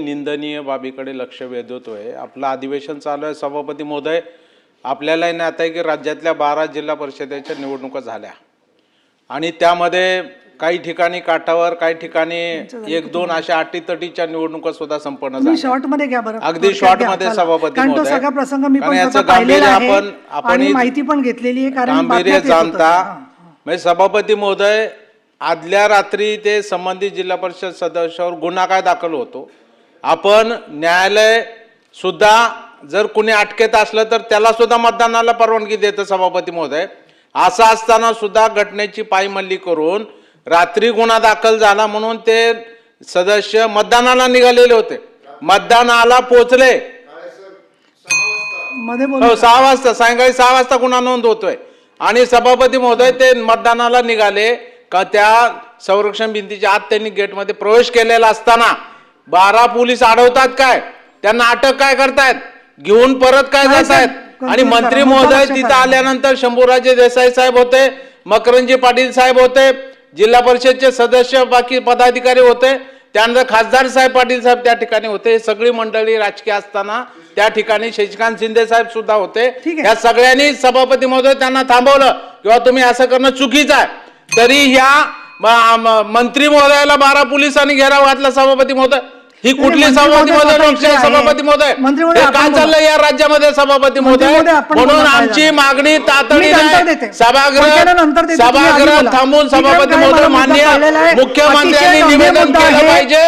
निंदनीय बाबीकडे लक्ष वेधतोय। आपलं अधिवेशन चालू आहे सभापती महोदय, आपल्याला ज्ञात आहे की राज्यातल्या 12 जिल्हा परिषदेच्या निवडणुका झाल्या आणि त्यामध्ये काही ठिकाणी काठावर, काही ठिकाणी 1-2 अशा अटीतटीच्या निवडणुका सुद्धा संपन्न झाल्या। शॉर्ट मध्ये घ्या बरं, अगदी शॉर्ट मध्ये सभापती कारण तो महोदय, सगळा प्रसंग मी पण याचं स्वतः पाहिलेला आहे आपण आणि माहिती पण घेतलेली आहे, कारण गांभीर्य बातम्यात येत होतं. जाणता म्हणजे सभापती महोदय, आदल्या रात्री ते संबंधित जिल्हा परिषद सदस्यावर गुन्हा काय दाखल होतो। आपण न्यायालय सुद्धा जर कुणी अटकेत असलं तर त्याला सुद्धा मतदानाला परवानगी देतं सभापती महोदय। असं असताना सुद्धा घटनेची पायमल्ली करून रात्री गुन्हा दाखल झाला म्हणून ते सदस्य मतदानाला निघालेले होते, मतदानाला पोहोचले मध्ये 6 वाजता, सायंकाळी 6 वाजता गुन्हा नोंद होतोय आणि सभापती महोदय ते मतदानाला निघाले का त्या संरक्षण भिंतीच्या आत त्यांनी गेटमध्ये प्रवेश केलेला असताना 12 पोलीस अडवतात काय, त्यांना अटक काय करतायत, घेऊन परत काय जात आहेत। आणि मंत्री महोदय तिथं आल्यानंतर शंभूराजे देसाई साहेब होते, मकरंजी पाटील साहेब होते, जिल्हा परिषदचे सदस्य बाकी पदाधिकारी होते, त्यानंतर खासदार साहेब पाटील साहेब त्या ठिकाणी होते। हे सगळी मंडळी राजकीय असताना त्या ठिकाणी शशिकांत शिंदे साहेब सुद्धा होते। या सगळ्यांनी सभापती महोदय त्यांना थांबवलं किंवा तुम्ही असं करणं चुकीचं आहे, तरी ह्या मंत्री महोदयाला 12 पोलिसांनी घेराव घातला सभापती महोदय। ही कुठली सभापती महोदय, लोकशाही सभापती महोदय, हे काय चाललंय या राज्यामध्ये सभापती महोदय। म्हणून आमची मागणी तातडीने सभागृह थांबून सभापती महोदय माननीय मुख्यमंत्र्यांनी निवेदन केलं पाहिजे।